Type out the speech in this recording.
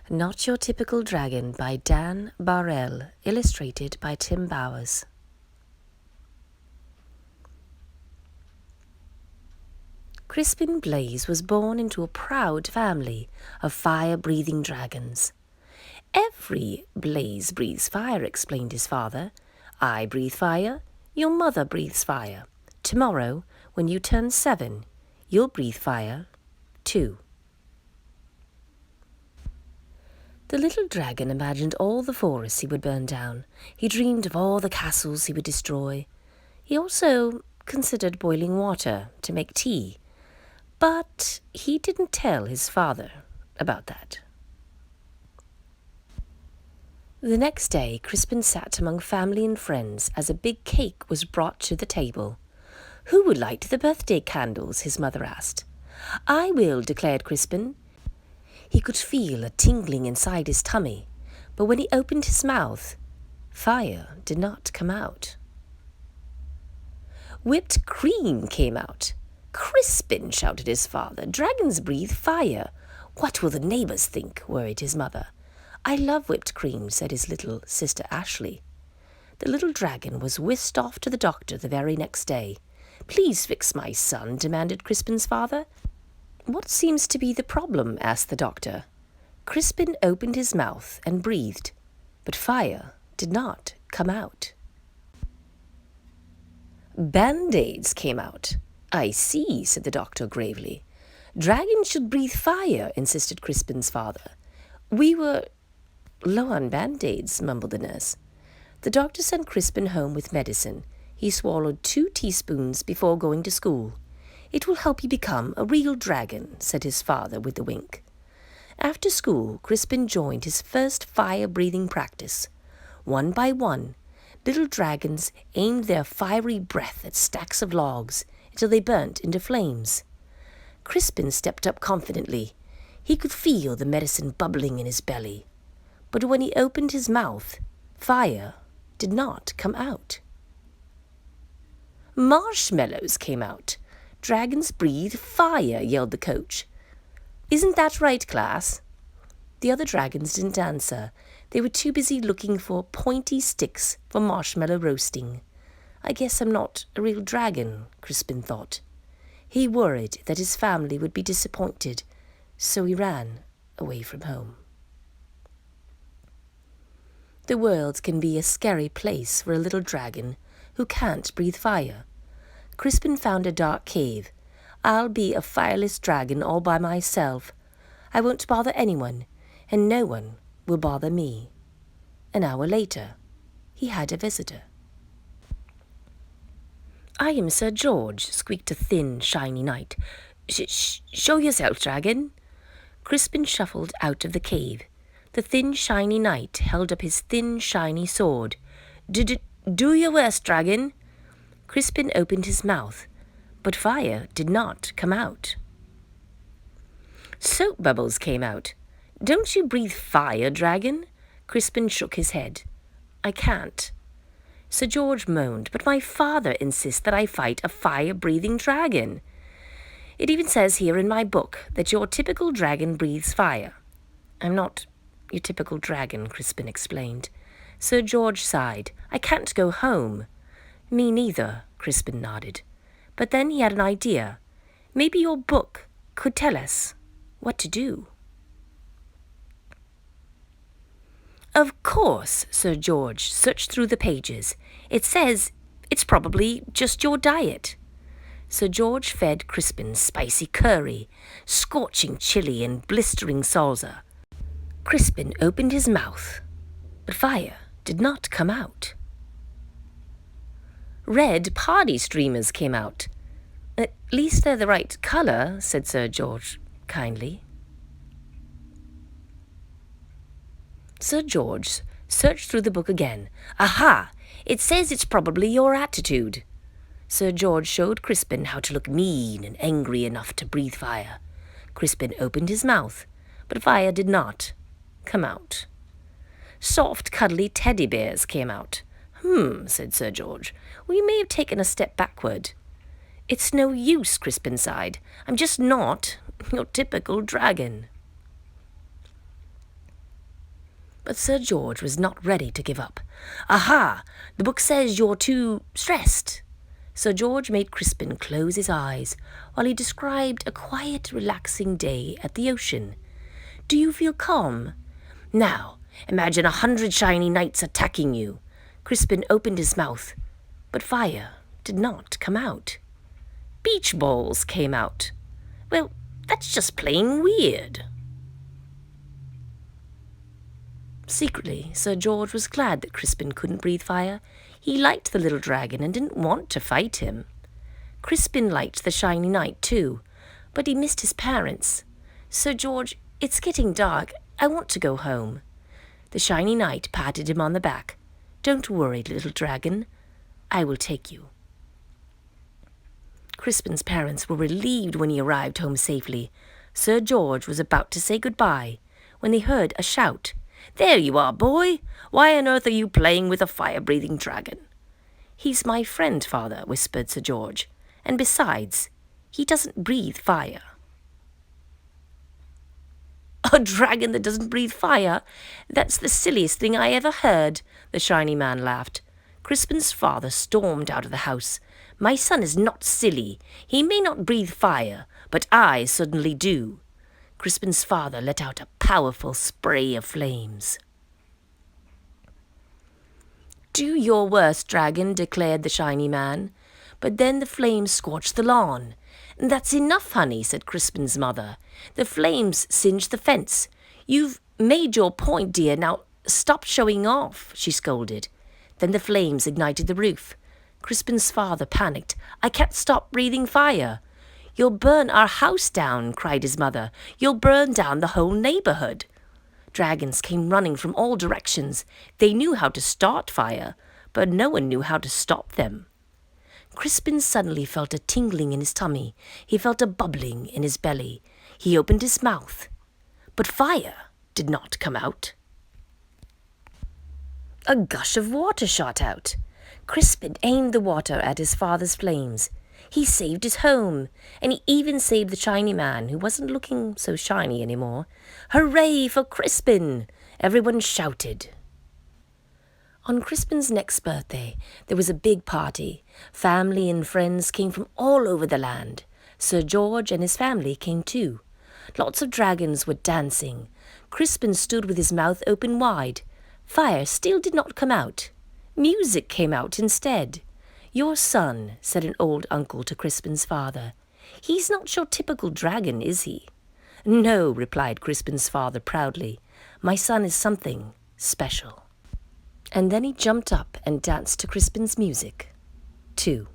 Not Your Typical Dragon by Dan Barrell, illustrated by Tim Bowers. Crispin Blaze was born into a proud family of fire-breathing dragons. "Every Blaze breathes fire," explained his father. "I breathe fire, your mother breathes fire. Tomorrow, when you turn 7, you'll breathe fire, too." The little dragon imagined all the forests he would burn down. He dreamed of all the castles he would destroy. He also considered boiling water to make tea, but he didn't tell his father about that. The next day, Crispin sat among family and friends as a big cake was brought to the table. "Who would light the birthday candles?" his mother asked. "I will," declared Crispin. He could feel a tingling inside his tummy, but when he opened his mouth, fire did not come out. Whipped cream came out. "Crispin," shouted his father, "dragons breathe fire. What will the neighbors think?" worried his mother. "I love whipped cream," said his little sister Ashley. The little dragon was whisked off to the doctor the very next day. "Please fix my son," demanded Crispin's father. "What seems to be the problem?" asked the doctor. Crispin opened his mouth and breathed, but fire did not come out. Band-aids came out. "I see," said the doctor gravely. "Dragons should breathe fire," insisted Crispin's father. "We were low on Band-aids," mumbled the nurse. The doctor sent Crispin home with medicine. He swallowed 2 teaspoons before going to school. "It will help you become a real dragon," said his father with a wink. After school, Crispin joined his first fire-breathing practice. One by one, little dragons aimed their fiery breath at stacks of logs until they burnt into flames. Crispin stepped up confidently. He could feel the medicine bubbling in his belly. But when he opened his mouth, fire did not come out. Marshmallows came out. "Dragons breathe fire," yelled the coach. "Isn't that right, class?" The other dragons didn't answer. They were too busy looking for pointy sticks for marshmallow roasting. "I guess I'm not a real dragon," Crispin thought. He worried that his family would be disappointed, so he ran away from home. The world can be a scary place for a little dragon who can't breathe fire. Crispin found a dark cave. "I'll be a fireless dragon all by myself. I won't bother anyone, and no one will bother me." An hour later, he had a visitor. "I am Sir George," squeaked a thin, shiny knight. Show yourself, dragon." Crispin shuffled out of the cave. The thin, shiny knight held up his thin, shiny sword. Do your worst, dragon." Crispin opened his mouth, but fire did not come out. Soap bubbles came out. "Don't you breathe fire, dragon?" Crispin shook his head. "I can't." Sir George moaned, "But my father insists that I fight a fire-breathing dragon. It even says here in my book that your typical dragon breathes fire." "I'm not your typical dragon," Crispin explained. Sir George sighed. "I can't go home." "Me neither," Crispin nodded. But then he had an idea. Maybe your book could tell us what to do. "Of course," Sir George searched through the pages. "It says it's probably just your diet." Sir George fed Crispin spicy curry, scorching chili, and blistering salsa. Crispin opened his mouth, but fire did not come out. Red party streamers came out. "At least they're the right color," said Sir George kindly. Sir George searched through the book again. "Aha! It says it's probably your attitude." Sir George showed Crispin how to look mean and angry enough to breathe fire. Crispin opened his mouth, but fire did not come out. Soft, cuddly teddy bears came out. Said Sir George. "We may have taken a step backward." "It's no use," Crispin sighed. "I'm just not your typical dragon." But Sir George was not ready to give up. "Aha! The book says you're too stressed." Sir George made Crispin close his eyes while he described a quiet, relaxing day at the ocean. "Do you feel calm? Now, imagine 100 shiny knights attacking you." Crispin opened his mouth, but fire did not come out. Beach balls came out. Well, that's just plain weird. Secretly, Sir George was glad that Crispin couldn't breathe fire. He liked the little dragon and didn't want to fight him. Crispin liked the shiny knight too, but he missed his parents. "Sir George, it's getting dark. I want to go home." The shiny knight patted him on the back. "Don't worry, little dragon. I will take you." Crispin's parents were relieved when he arrived home safely. Sir George was about to say goodbye when they heard a shout. "There you are, boy! Why on earth are you playing with a fire-breathing dragon?" "He's my friend, father," whispered Sir George. "And besides, he doesn't breathe fire." "A dragon that doesn't breathe fire? That's the silliest thing I ever heard," the shiny man laughed. Crispin's father stormed out of the house. "My son is not silly. He may not breathe fire, but I certainly do." Crispin's father let out a powerful spray of flames. "Do your worst, dragon," declared the shiny man. But then the flames scorched the lawn. "That's enough, honey," said Crispin's mother. "The flames singed the fence. You've made your point, dear. Now stop showing off," she scolded. Then the flames ignited the roof. Crispin's father panicked. "I can't stop breathing fire." "You'll burn our house down," cried his mother. "You'll burn down the whole neighborhood." Dragons came running from all directions. They knew how to start fire, but no one knew how to stop them. Crispin suddenly felt a tingling in his tummy. He felt a bubbling in his belly. He opened his mouth, but fire did not come out. A gush of water shot out. Crispin aimed the water at his father's flames. He saved his home, and he even saved the shiny man, who wasn't looking so shiny anymore. "Hooray for Crispin!" everyone shouted. On Crispin's next birthday, there was a big party. Family and friends came from all over the land. Sir George and his family came too. Lots of dragons were dancing. Crispin stood with his mouth open wide. Fire still did not come out. Music came out instead. "Your son," said an old uncle to Crispin's father. "He's not your typical dragon, is he?" "No," replied Crispin's father proudly. "My son is something special." And then he jumped up and danced to Crispin's music, too.